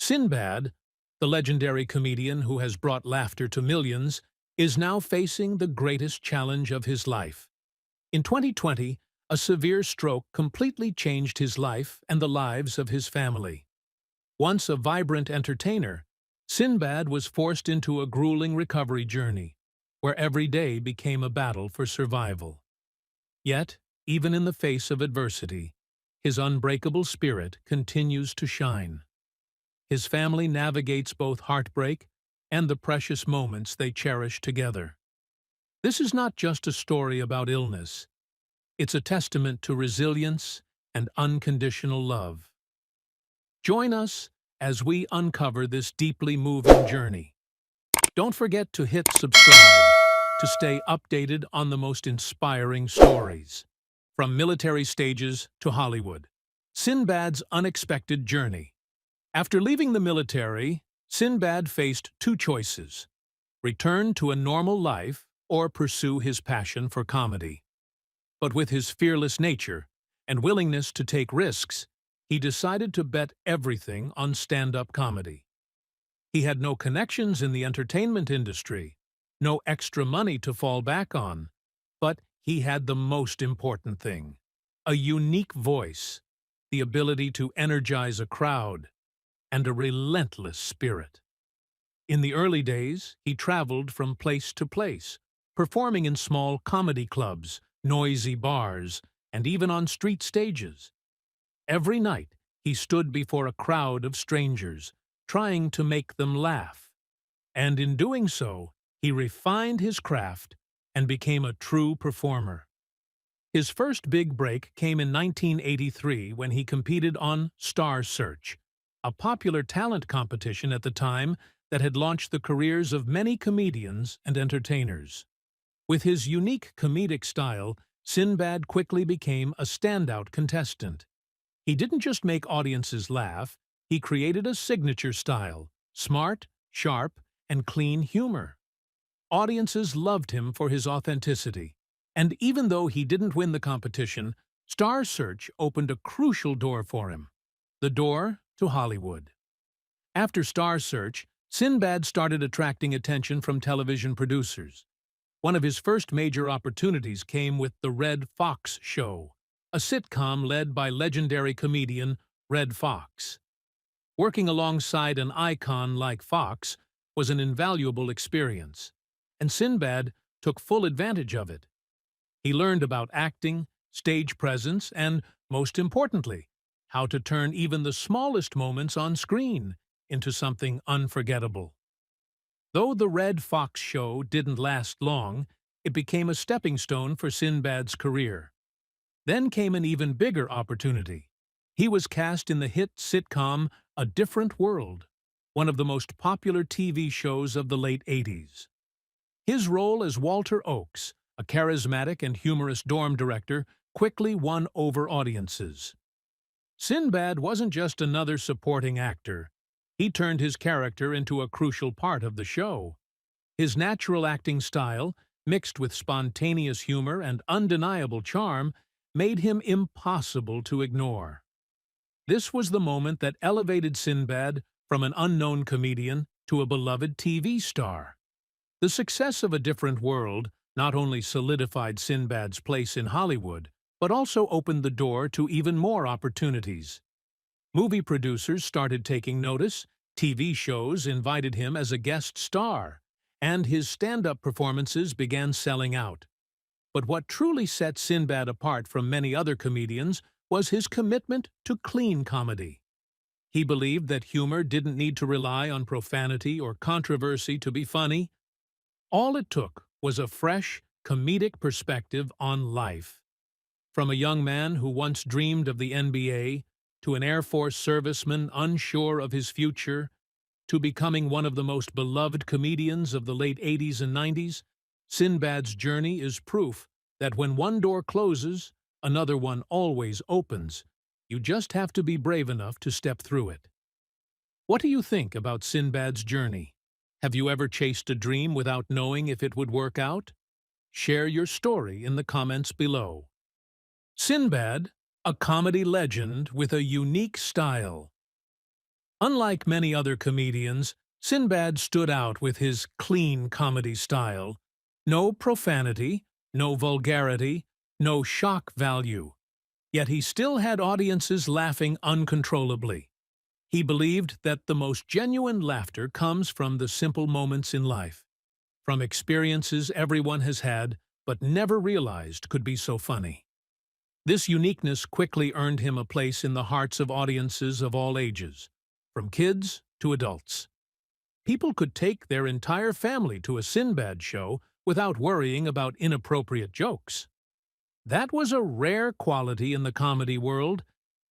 Sinbad, the legendary comedian who has brought laughter to millions, is now facing the greatest challenge of his life. In 2020, a severe stroke completely changed his life and the lives of his family. Once a vibrant entertainer, Sinbad was forced into a grueling recovery journey, where every day became a battle for survival. Yet, even in the face of adversity, his unbreakable spirit continues to shine. His family navigates both heartbreak and the precious moments they cherish together. This is not just a story about illness. It's a testament to resilience and unconditional love. Join us as we uncover this deeply moving journey. Don't forget to hit subscribe to stay updated on the most inspiring stories. From military stages to Hollywood. Sinbad's unexpected journey. After leaving the military, Sinbad faced two choices: return to a normal life or pursue his passion for comedy. But with his fearless nature and willingness to take risks, he decided to bet everything on stand-up comedy. He had no connections in the entertainment industry, no extra money to fall back on, but he had the most important thing: a unique voice, the ability to energize a crowd, and a relentless spirit. In the early days, he traveled from place to place, performing in small comedy clubs, noisy bars, and even on street stages. Every night, he stood before a crowd of strangers, trying to make them laugh. And in doing so, he refined his craft and became a true performer. His first big break came in 1983 when he competed on Star Search, a popular talent competition at the time that had launched the careers of many comedians and entertainers. With his unique comedic style, Sinbad quickly became a standout contestant. He didn't just make audiences laugh, he created a signature style: smart, sharp, and clean humor. Audiences loved him for his authenticity, and even though he didn't win the competition, Star Search opened a crucial door for him: the door to Hollywood. After Star Search, Sinbad started attracting attention from television producers. One of his first major opportunities came with The Red Fox Show, a sitcom led by legendary comedian Red Fox. Working alongside an icon like Fox was an invaluable experience, and Sinbad took full advantage of it. He learned about acting, stage presence, and, most importantly, how to turn even the smallest moments on screen into something unforgettable. Though The Red Fox Show didn't last long, it became a stepping stone for Sinbad's career. Then came an even bigger opportunity. He was cast in the hit sitcom A Different World, one of the most popular TV shows of the late 80s. His role as Walter Oakes, a charismatic and humorous dorm director, quickly won over audiences. Sinbad wasn't just another supporting actor. He turned his character into a crucial part of the show. His natural acting style, mixed with spontaneous humor and undeniable charm, made him impossible to ignore. This was the moment that elevated Sinbad from an unknown comedian to a beloved TV star. The success of A Different World not only solidified Sinbad's place in Hollywood, but also opened the door to even more opportunities. Movie producers started taking notice, TV shows invited him as a guest star, and his stand-up performances began selling out. But what truly set Sinbad apart from many other comedians was his commitment to clean comedy. He believed that humor didn't need to rely on profanity or controversy to be funny. All it took was a fresh, comedic perspective on life. From a young man who once dreamed of the NBA, to an Air Force serviceman unsure of his future, to becoming one of the most beloved comedians of the late 80s and 90s, Sinbad's journey is proof that when one door closes, another one always opens. You just have to be brave enough to step through it. What do you think about Sinbad's journey? Have you ever chased a dream without knowing if it would work out? Share your story in the comments below. Sinbad, a comedy legend with a unique style. Unlike many other comedians, Sinbad stood out with his clean comedy style. No profanity, no vulgarity, no shock value. Yet he still had audiences laughing uncontrollably. He believed that the most genuine laughter comes from the simple moments in life, from experiences everyone has had but never realized could be so funny. This uniqueness quickly earned him a place in the hearts of audiences of all ages, from kids to adults. People could take their entire family to a Sinbad show without worrying about inappropriate jokes. That was a rare quality in the comedy world,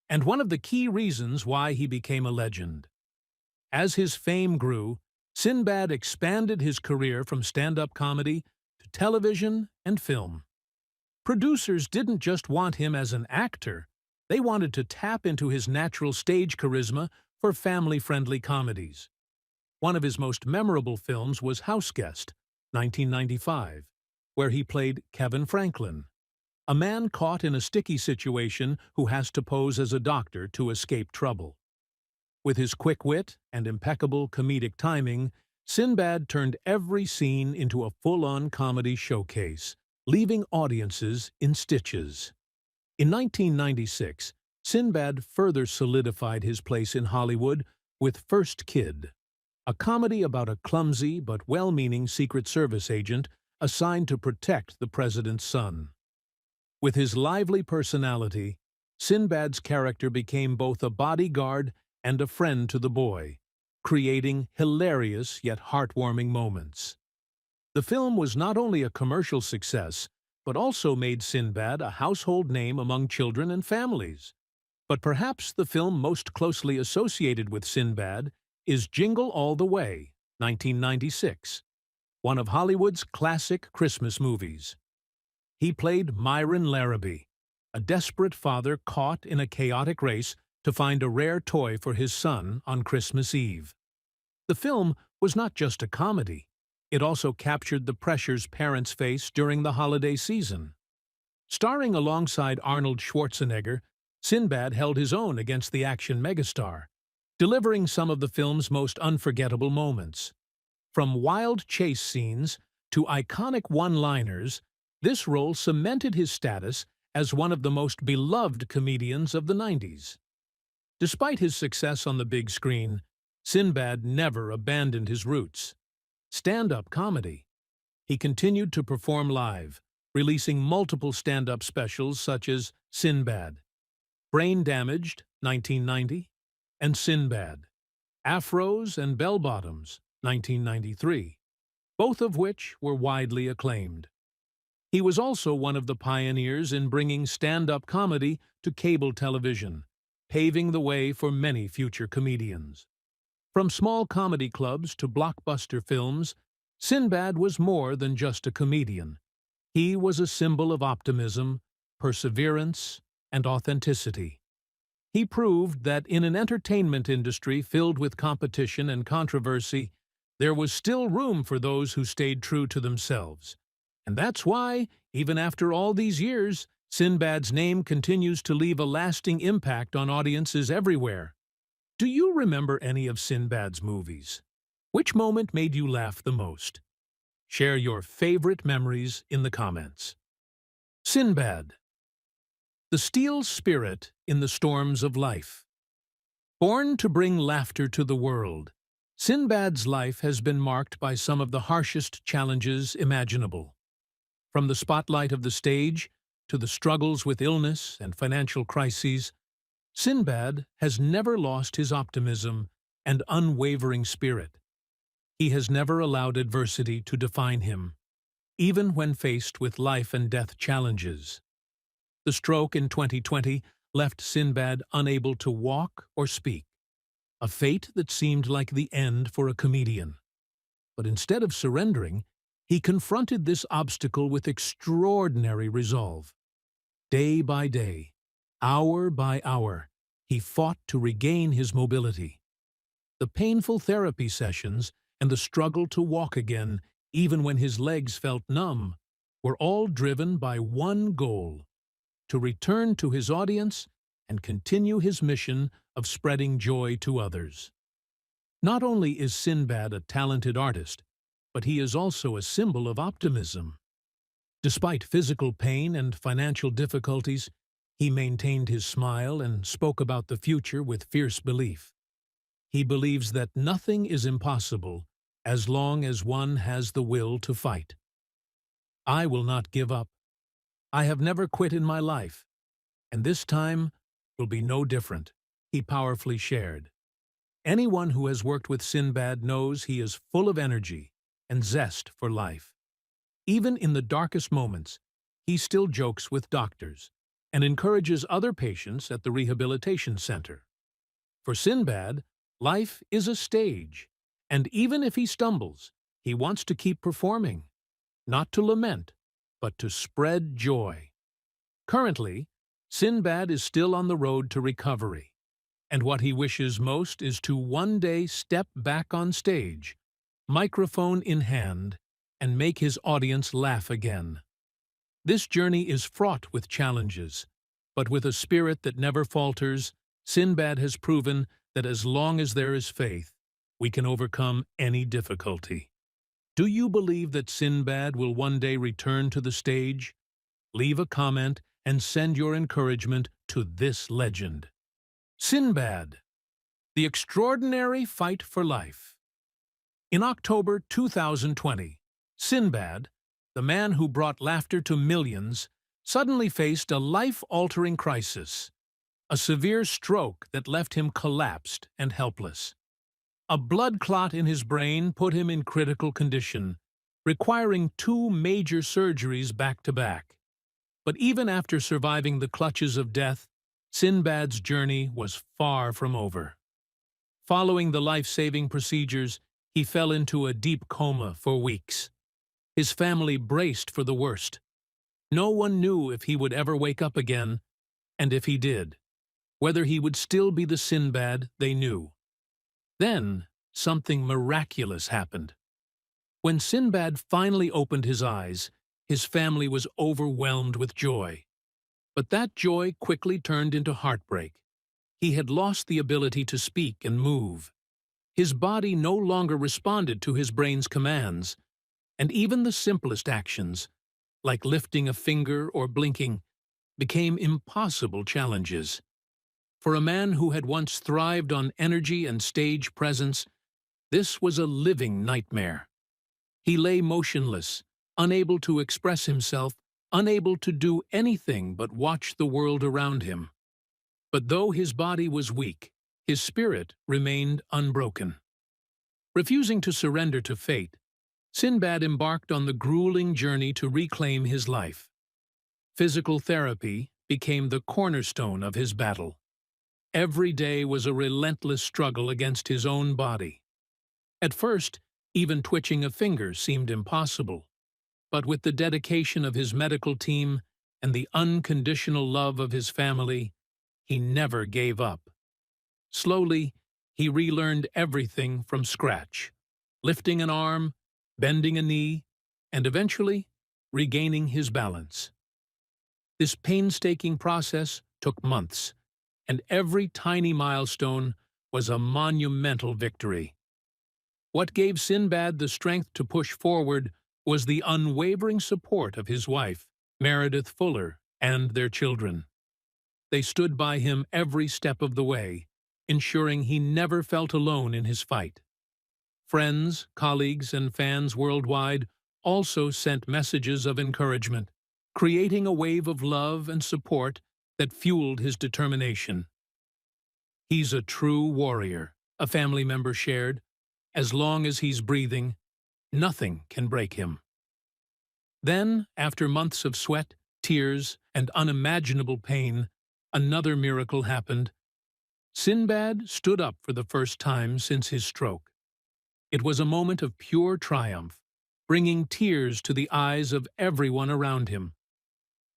and one of the key reasons why he became a legend. As his fame grew, Sinbad expanded his career from stand-up comedy to television and film. Producers didn't just want him as an actor, they wanted to tap into his natural stage charisma for family-friendly comedies. One of his most memorable films was Houseguest, 1995, where he played Kevin Franklin, a man caught in a sticky situation who has to pose as a doctor to escape trouble. With his quick wit and impeccable comedic timing, Sinbad turned every scene into a full-on comedy showcase, leaving audiences in stitches. In 1996, Sinbad further solidified his place in Hollywood with First Kid, a comedy about a clumsy but well-meaning Secret Service agent assigned to protect the president's son. With his lively personality, Sinbad's character became both a bodyguard and a friend to the boy, creating hilarious yet heartwarming moments. The film was not only a commercial success, but also made Sinbad a household name among children and families. But perhaps the film most closely associated with Sinbad is Jingle All the Way, 1996, one of Hollywood's classic Christmas movies. He played Myron Larrabee, a desperate father caught in a chaotic race to find a rare toy for his son on Christmas Eve. The film was not just a comedy, it also captured the pressures parents face during the holiday season. Starring alongside Arnold Schwarzenegger, Sinbad held his own against the action megastar, delivering some of the film's most unforgettable moments. From wild chase scenes to iconic one-liners, this role cemented his status as one of the most beloved comedians of the 90s. Despite his success on the big screen, Sinbad never abandoned his roots. Stand-up comedy. He continued to perform live, releasing multiple stand-up specials such as Sinbad, Brain Damaged, 1990, and Sinbad, Afros and Bell-Bottoms, 1993, both of which were widely acclaimed. He was also one of the pioneers in bringing stand-up comedy to cable television, paving the way for many future comedians. From small comedy clubs to blockbuster films, Sinbad was more than just a comedian. He was a symbol of optimism, perseverance, and authenticity. He proved that in an entertainment industry filled with competition and controversy, there was still room for those who stayed true to themselves. And that's why, even after all these years, Sinbad's name continues to leave a lasting impact on audiences everywhere. Do you remember any of Sinbad's movies? Which moment made you laugh the most? Share your favorite memories in the comments. Sinbad, the steel spirit in the storms of life. Born to bring laughter to the world, Sinbad's life has been marked by some of the harshest challenges imaginable. From the spotlight of the stage to the struggles with illness and financial crises, Sinbad has never lost his optimism and unwavering spirit. He has never allowed adversity to define him, even when faced with life and death challenges. The stroke in 2020 left Sinbad unable to walk or speak, a fate that seemed like the end for a comedian. But instead of surrendering, he confronted this obstacle with extraordinary resolve. Day by day, hour by hour, he fought to regain his mobility. The painful therapy sessions and the struggle to walk again, even when his legs felt numb, were all driven by one goal: to return to his audience and continue his mission of spreading joy to others. Not only is Sinbad a talented artist, but he is also a symbol of optimism. Despite physical pain and financial difficulties, he maintained his smile and spoke about the future with fierce belief. He believes that nothing is impossible as long as one has the will to fight. "I will not give up. I have never quit in my life, and this time will be no different," he powerfully shared. Anyone who has worked with Sinbad knows he is full of energy and zest for life. Even in the darkest moments, he still jokes with doctors and encourages other patients at the rehabilitation center. For Sinbad, life is a stage, and even if he stumbles, he wants to keep performing, not to lament, but to spread joy. Currently, Sinbad is still on the road to recovery, and what he wishes most is to one day step back on stage, microphone in hand, and make his audience laugh again. This journey is fraught with challenges, but with a spirit that never falters, Sinbad has proven that as long as there is faith, we can overcome any difficulty. Do you believe that Sinbad will one day return to the stage? Leave a comment and send your encouragement to this legend. Sinbad, the extraordinary fight for life. In October 2020, Sinbad, the man who brought laughter to millions, suddenly faced a life-altering crisis, a severe stroke that left him collapsed and helpless. A blood clot in his brain put him in critical condition, requiring 2 major surgeries back-to-back. But even after surviving the clutches of death, Sinbad's journey was far from over. Following the life-saving procedures, he fell into a deep coma for weeks. His family braced for the worst. No one knew if he would ever wake up again, and if he did, whether he would still be the Sinbad they knew. Then, something miraculous happened. When Sinbad finally opened his eyes, his family was overwhelmed with joy. But that joy quickly turned into heartbreak. He had lost the ability to speak and move. His body no longer responded to his brain's commands, and even the simplest actions, like lifting a finger or blinking, became impossible challenges. For a man who had once thrived on energy and stage presence, this was a living nightmare. He lay motionless, unable to express himself, unable to do anything but watch the world around him. But though his body was weak, his spirit remained unbroken. Refusing to surrender to fate, Sinbad embarked on the grueling journey to reclaim his life. Physical therapy became the cornerstone of his battle. Every day was a relentless struggle against his own body. At first, even twitching a finger seemed impossible. But with the dedication of his medical team and the unconditional love of his family, he never gave up. Slowly, he relearned everything from scratch, lifting an arm, bending a knee, and eventually regaining his balance. This painstaking process took months, and every tiny milestone was a monumental victory. What gave Sinbad the strength to push forward was the unwavering support of his wife, Meredith Fuller, and their children. They stood by him every step of the way, ensuring he never felt alone in his fight. Friends, colleagues, and fans worldwide also sent messages of encouragement, creating a wave of love and support that fueled his determination. "He's a true warrior," a family member shared. "As long as he's breathing, nothing can break him." Then, after months of sweat, tears, and unimaginable pain, another miracle happened. Sinbad stood up for the first time since his stroke. It was a moment of pure triumph, bringing tears to the eyes of everyone around him.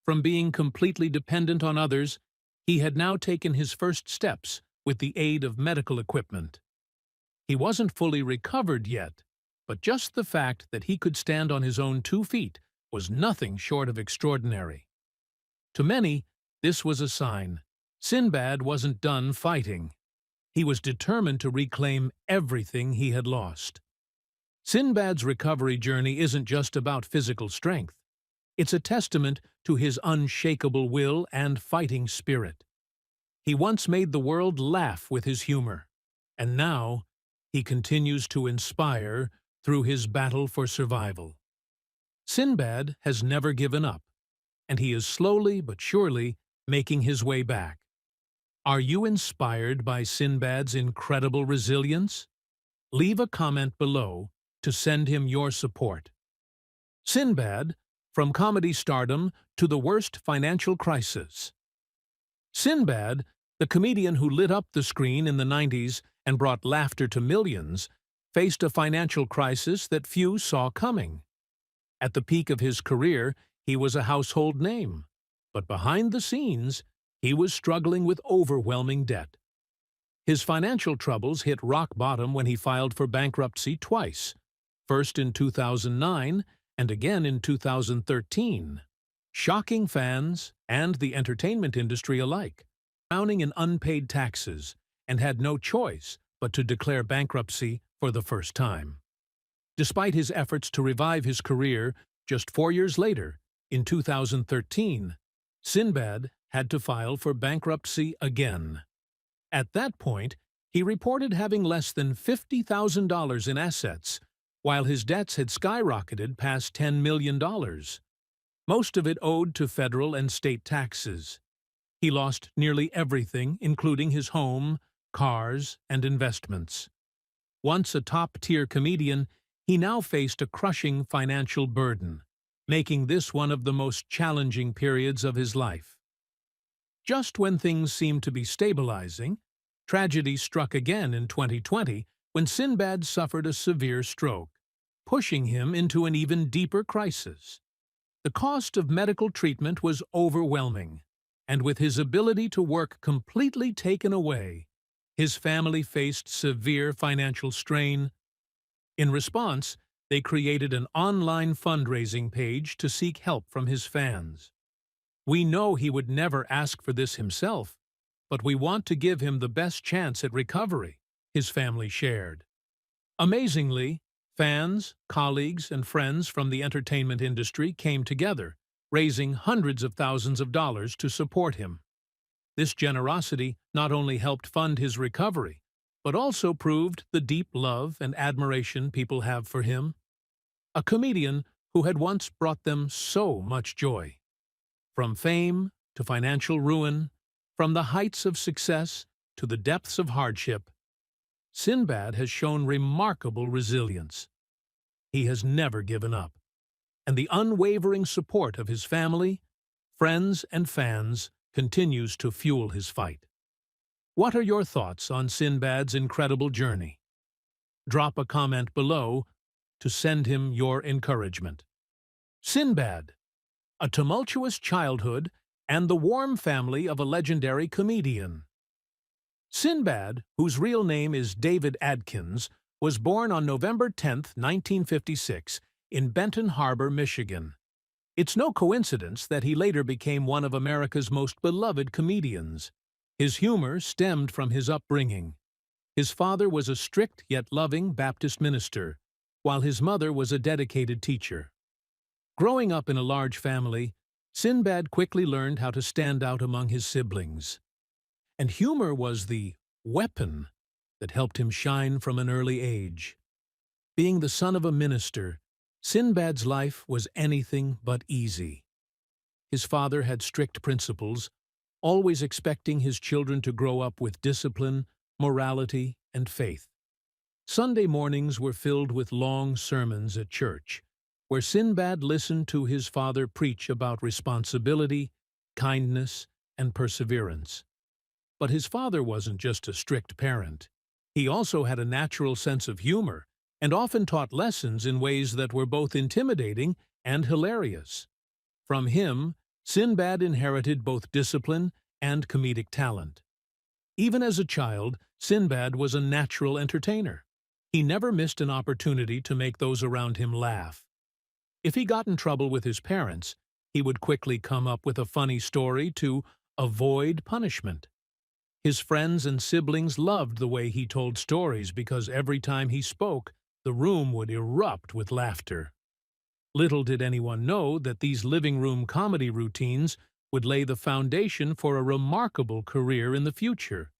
From being completely dependent on others, he had now taken his first steps with the aid of medical equipment. He wasn't fully recovered yet, but just the fact that he could stand on his own 2 feet was nothing short of extraordinary. To many, this was a sign. Sinbad wasn't done fighting. He was determined to reclaim everything he had lost. Sinbad's recovery journey isn't just about physical strength. It's a testament to his unshakable will and fighting spirit. He once made the world laugh with his humor, and now he continues to inspire through his battle for survival. Sinbad has never given up, and he is slowly but surely making his way back. Are you inspired by Sinbad's incredible resilience? Leave a comment below to send him your support. Sinbad, from comedy stardom to the worst financial crisis. Sinbad, the comedian who lit up the screen in the 90s and brought laughter to millions, faced a financial crisis that few saw coming. At the peak of his career, he was a household name, but behind the scenes, he was struggling with overwhelming debt. His financial troubles hit rock bottom when he filed for bankruptcy twice, first in 2009 and again in 2013, shocking fans and the entertainment industry alike, drowning in unpaid taxes, and had no choice but to declare bankruptcy for the first time. Despite his efforts to revive his career, just 4 years later, in 2013, Sinbad had to file for bankruptcy again. At that point, he reported having less than $50,000 in assets, while his debts had skyrocketed past $10 million, most of it owed to federal and state taxes. He lost nearly everything, including his home, cars, and investments. Once a top-tier comedian, he now faced a crushing financial burden, making this one of the most challenging periods of his life. Just when things seemed to be stabilizing, tragedy struck again in 2020 when Sinbad suffered a severe stroke, pushing him into an even deeper crisis. The cost of medical treatment was overwhelming, and with his ability to work completely taken away, his family faced severe financial strain. In response, they created an online fundraising page to seek help from his fans. We know he would never ask for this himself, but we want to give him the best chance at recovery, his family shared. Amazingly, fans, colleagues, and friends from the entertainment industry came together, raising hundreds of thousands of dollars to support him. This generosity not only helped fund his recovery, but also proved the deep love and admiration people have for him, a comedian who had once brought them so much joy. From fame to financial ruin, from the heights of success to the depths of hardship, Sinbad has shown remarkable resilience. He has never given up, and the unwavering support of his family, friends, and fans continues to fuel his fight. What are your thoughts on Sinbad's incredible journey? Drop a comment below to send him your encouragement. Sinbad, a tumultuous childhood and the warm family of a legendary comedian. Sinbad, whose real name is David Adkins, was born on November 10, 1956, in Benton Harbor, Michigan. It's no coincidence that he later became one of America's most beloved comedians. His humor stemmed from his upbringing. His father was a strict yet loving Baptist minister, while his mother was a dedicated teacher. Growing up in a large family, Sinbad quickly learned how to stand out among his siblings. And humor was the weapon that helped him shine from an early age. Being the son of a minister, Sinbad's life was anything but easy. His father had strict principles, always expecting his children to grow up with discipline, morality, and faith. Sunday mornings were filled with long sermons at church, where Sinbad listened to his father preach about responsibility, kindness, and perseverance. But his father wasn't just a strict parent. He also had a natural sense of humor and often taught lessons in ways that were both intimidating and hilarious. From him, Sinbad inherited both discipline and comedic talent. Even as a child, Sinbad was a natural entertainer. He never missed an opportunity to make those around him laugh. If he got in trouble with his parents, he would quickly come up with a funny story to avoid punishment. His friends and siblings loved the way he told stories because every time he spoke, the room would erupt with laughter. Little did anyone know that these living room comedy routines would lay the foundation for a remarkable career in the future.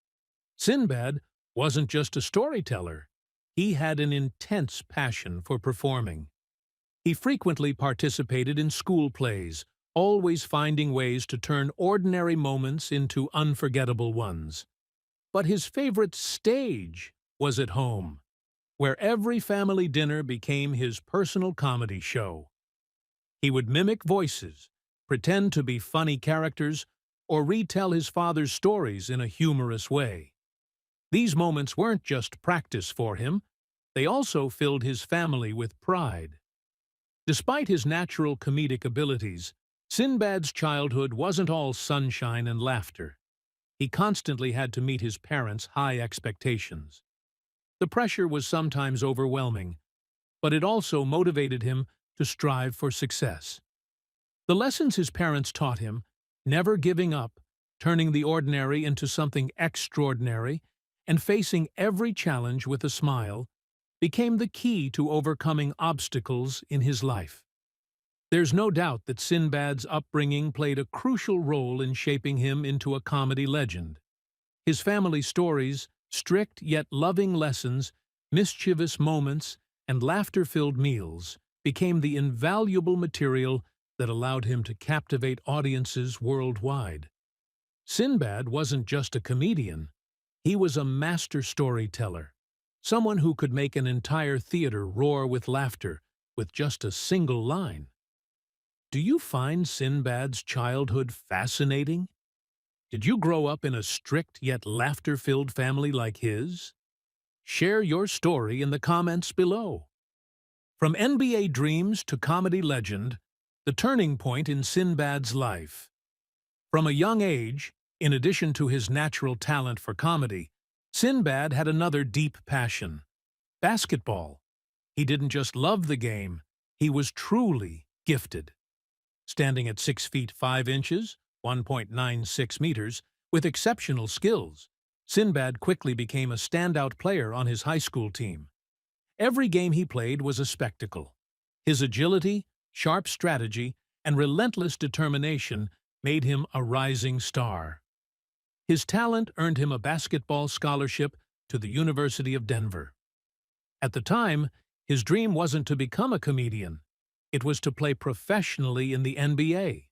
Sinbad wasn't just a storyteller. He had an intense passion for performing. He frequently participated in school plays, always finding ways to turn ordinary moments into unforgettable ones. But his favorite stage was at home, where every family dinner became his personal comedy show. He would mimic voices, pretend to be funny characters, or retell his father's stories in a humorous way. These moments weren't just practice for him, they also filled his family with pride. Despite his natural comedic abilities, Sinbad's childhood wasn't all sunshine and laughter. He constantly had to meet his parents' high expectations. The pressure was sometimes overwhelming, but it also motivated him to strive for success. The lessons his parents taught him, never giving up, turning the ordinary into something extraordinary, and facing every challenge with a smile, became the key to overcoming obstacles in his life. There's no doubt that Sinbad's upbringing played a crucial role in shaping him into a comedy legend. His family stories, strict yet loving lessons, mischievous moments, and laughter-filled meals became the invaluable material that allowed him to captivate audiences worldwide. Sinbad wasn't just a comedian. He was a master storyteller, someone who could make an entire theater roar with laughter with just a single line. Do you find Sinbad's childhood fascinating? Did you grow up in a strict yet laughter-filled family like his? Share your story in the comments below. From NBA dreams to comedy legend, the turning point in Sinbad's life. From a young age, in addition to his natural talent for comedy, Sinbad had another deep passion: basketball. He didn't just love the game, he was truly gifted. Standing at 6 feet 5 inches, 1.96 meters, with exceptional skills, Sinbad quickly became a standout player on his high school team. Every game he played was a spectacle. His agility, sharp strategy, and relentless determination made him a rising star. His talent earned him a basketball scholarship to the University of Denver. At the time, his dream wasn't to become a comedian. It was to play professionally in the NBA.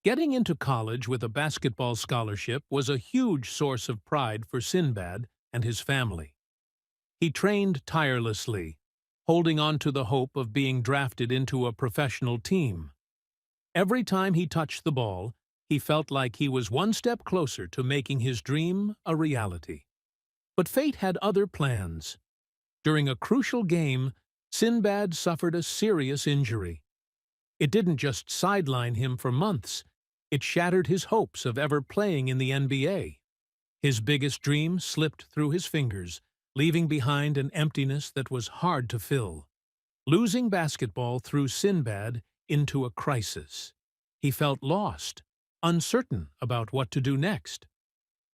Getting into college with a basketball scholarship was a huge source of pride for Sinbad and his family. He trained tirelessly, holding on to the hope of being drafted into a professional team. Every time he touched the ball, he felt like he was one step closer to making his dream a reality. But fate had other plans. During a crucial game, Sinbad suffered a serious injury. It didn't just sideline him for months, it shattered his hopes of ever playing in the NBA. His biggest dream slipped through his fingers, leaving behind an emptiness that was hard to fill. Losing basketball threw Sinbad into a crisis. He felt lost, uncertain about what to do next.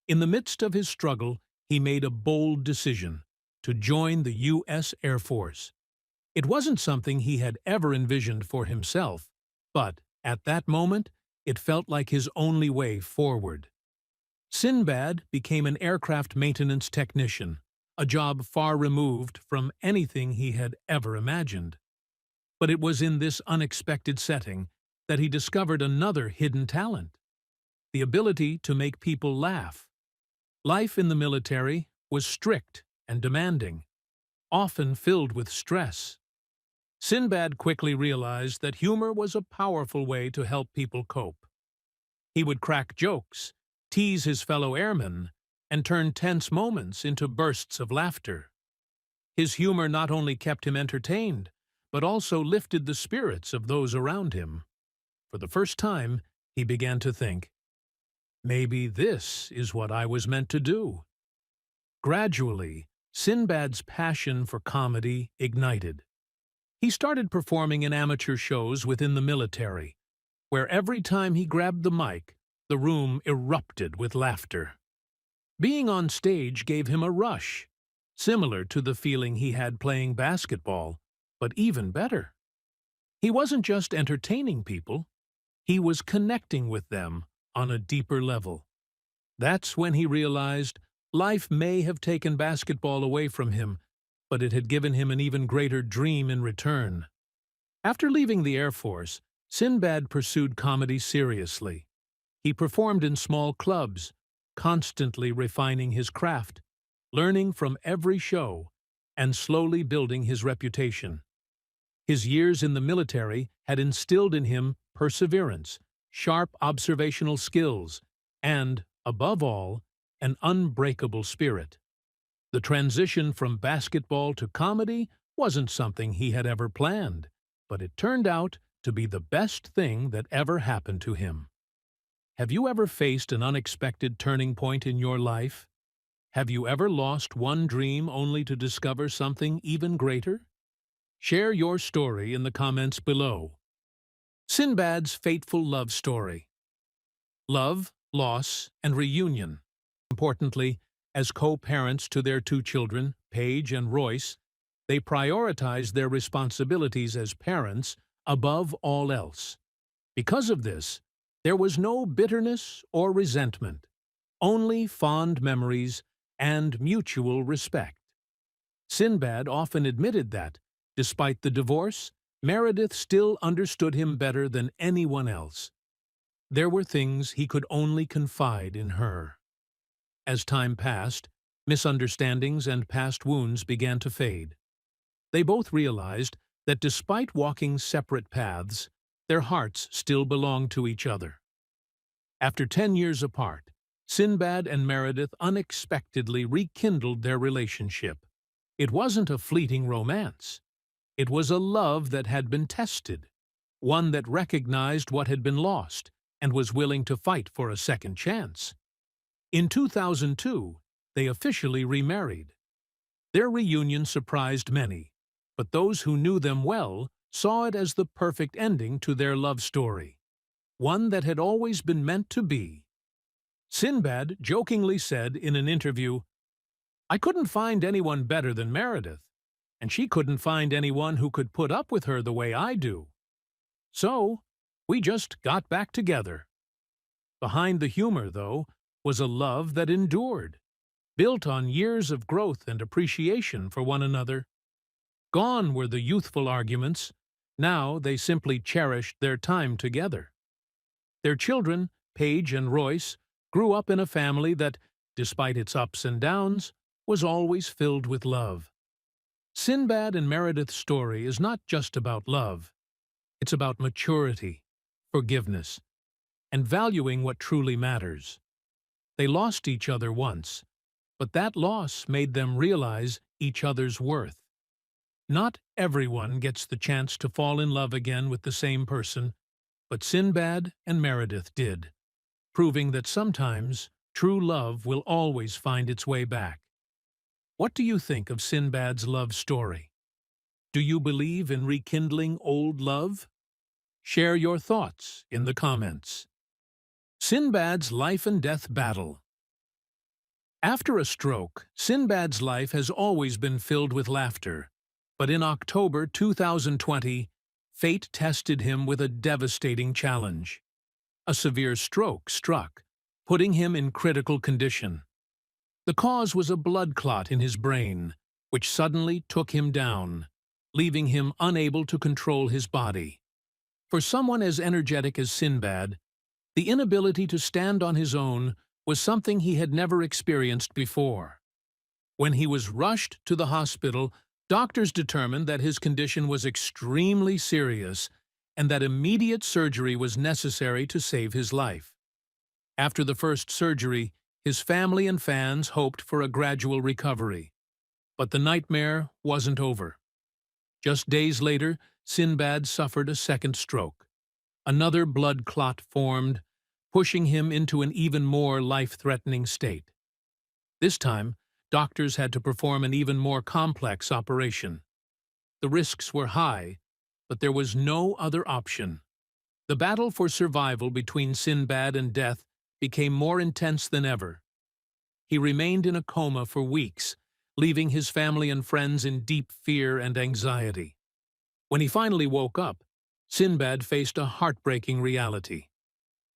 In the midst of his struggle, he made a bold decision: to join the U.S. Air Force. It wasn't something he had ever envisioned for himself, but, at that moment, it felt like his only way forward. Sinbad became an aircraft maintenance technician, a job far removed from anything he had ever imagined. But it was in this unexpected setting that he discovered another hidden talent: the ability to make people laugh. Life in the military was strict and demanding, often filled with stress. Sinbad quickly realized that humor was a powerful way to help people cope. He would crack jokes, tease his fellow airmen, and turn tense moments into bursts of laughter. His humor not only kept him entertained, but also lifted the spirits of those around him. For the first time, he began to think, maybe this is what I was meant to do. Gradually, Sinbad's passion for comedy ignited. He started performing in amateur shows within the military, where every time he grabbed the mic, the room erupted with laughter. Being on stage gave him a rush, similar to the feeling he had playing basketball, but even better. He wasn't just entertaining people, he was connecting with them on a deeper level. That's when he realized life may have taken basketball away from him, but it had given him an even greater dream in return. After leaving the Air Force, Sinbad pursued comedy seriously. He performed in small clubs, constantly refining his craft, learning from every show, and slowly building his reputation. His years in the military had instilled in him perseverance, sharp observational skills, and, above all, an unbreakable spirit. The transition from basketball to comedy wasn't something he had ever planned, but it turned out to be the best thing that ever happened to him. Have you ever faced an unexpected turning point in your life? Have you ever lost one dream only to discover something even greater? Share your story in the comments below. Sinbad's fateful love story. Love, loss, and reunion. Importantly, as co-parents to their two children, Paige and Royce, they prioritized their responsibilities as parents above all else. Because of this, there was no bitterness or resentment, only fond memories and mutual respect. Sinbad often admitted that, despite the divorce, Meredith still understood him better than anyone else. There were things he could only confide in her. As time passed, misunderstandings and past wounds began to fade. They both realized that despite walking separate paths, their hearts still belonged to each other. After 10 years apart, Sinbad and Meredith unexpectedly rekindled their relationship. It wasn't a fleeting romance. It was a love that had been tested, one that recognized what had been lost and was willing to fight for a second chance. In 2002, they officially remarried. Their reunion surprised many, but those who knew them well saw it as the perfect ending to their love story, one that had always been meant to be. Sinbad jokingly said in an interview, "I couldn't find anyone better than Meredith, and she couldn't find anyone who could put up with her the way I do. So, we just got back together." Behind the humor, though, was a love that endured, built on years of growth and appreciation for one another. Gone were the youthful arguments. Now they simply cherished their time together. Their children, Paige and Royce, grew up in a family that, despite its ups and downs, was always filled with love. Sinbad and Meredith's story is not just about love. It's about maturity, forgiveness, and valuing what truly matters. They lost each other once, but that loss made them realize each other's worth. Not everyone gets the chance to fall in love again with the same person, but Sinbad and Meredith did, proving that sometimes true love will always find its way back. What do you think of Sinbad's love story? Do you believe in rekindling old love? Share your thoughts in the comments. Sinbad's life and death battle. After a stroke, Sinbad's life has always been filled with laughter, but in October 2020, fate tested him with a devastating challenge. A severe stroke struck, putting him in critical condition. The cause was a blood clot in his brain, which suddenly took him down, leaving him unable to control his body. For someone as energetic as Sinbad, the inability to stand on his own was something he had never experienced before. When he was rushed to the hospital, doctors determined that his condition was extremely serious and that immediate surgery was necessary to save his life. After the first surgery, his family and fans hoped for a gradual recovery. But the nightmare wasn't over. Just days later, Sinbad suffered a second stroke. Another blood clot formed, pushing him into an even more life-threatening state. This time, doctors had to perform an even more complex operation. The risks were high, but there was no other option. The battle for survival between Sinbad and death became more intense than ever. he remained in a coma for weeks, leaving his family and friends in deep fear and anxiety. When he finally woke up, Sinbad faced a heartbreaking reality.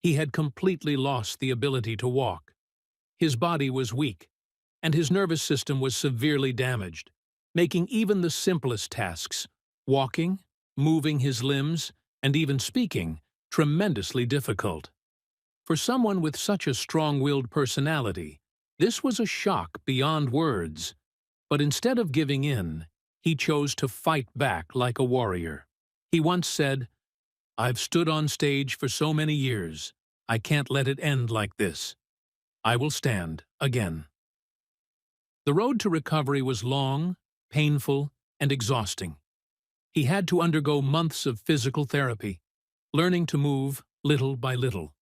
He had completely lost the ability to walk. His body was weak, and his nervous system was severely damaged, making even the simplest tasks, walking, moving his limbs, and even speaking, tremendously difficult. For someone with such a strong-willed personality, this was a shock beyond words. But instead of giving in, he chose to fight back like a warrior. He once said, "I've stood on stage for so many years. I can't let it end like this. I will stand again." The road to recovery was long, painful, and exhausting. He had to undergo months of physical therapy, learning to move little by little.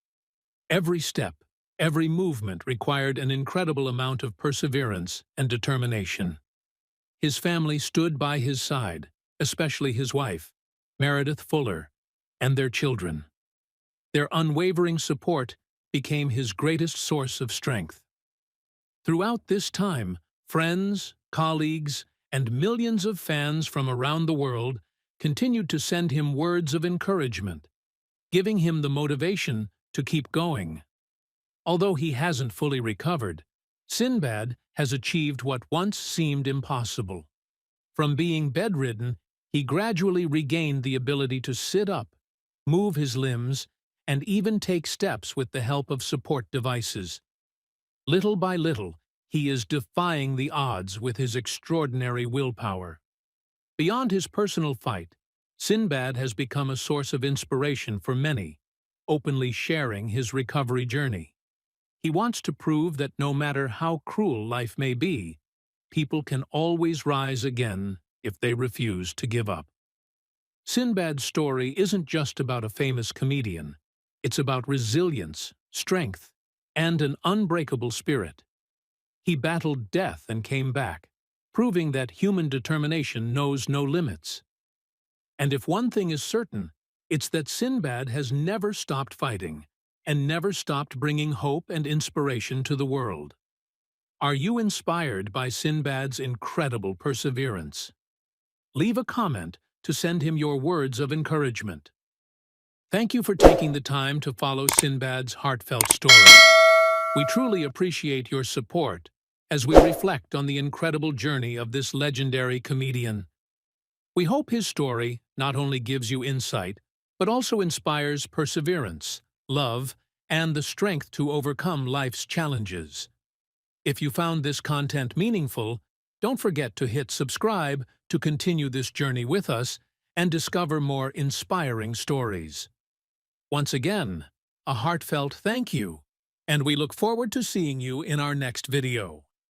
Every step, every movement required an incredible amount of perseverance and determination. His family stood by his side, especially his wife, Meredith Fuller, and their children. Their unwavering support became his greatest source of strength. Throughout this time, friends, colleagues, and millions of fans from around the world continued to send him words of encouragement, giving him the motivation to keep going. Although he hasn't fully recovered, Sinbad has achieved what once seemed impossible. From being bedridden, he gradually regained the ability to sit up, move his limbs, and even take steps with the help of support devices. Little by little, he is defying the odds with his extraordinary willpower. Beyond his personal fight, Sinbad has become a source of inspiration for many, openly sharing his recovery journey. He wants to prove that no matter how cruel life may be, people can always rise again if they refuse to give up. Sinbad's story isn't just about a famous comedian. It's about resilience, strength, and an unbreakable spirit. He battled death and came back, proving that human determination knows no limits. And if one thing is certain, it's that Sinbad has never stopped fighting and never stopped bringing hope and inspiration to the world. Are you inspired by Sinbad's incredible perseverance? Leave a comment to send him your words of encouragement. Thank you for taking the time to follow Sinbad's heartfelt story. We truly appreciate your support as we reflect on the incredible journey of this legendary comedian. We hope his story not only gives you insight, but also inspires perseverance, love, and the strength to overcome life's challenges. If you found this content meaningful, don't forget to hit subscribe to continue this journey with us and discover more inspiring stories. Once again, a heartfelt thank you, and we look forward to seeing you in our next video.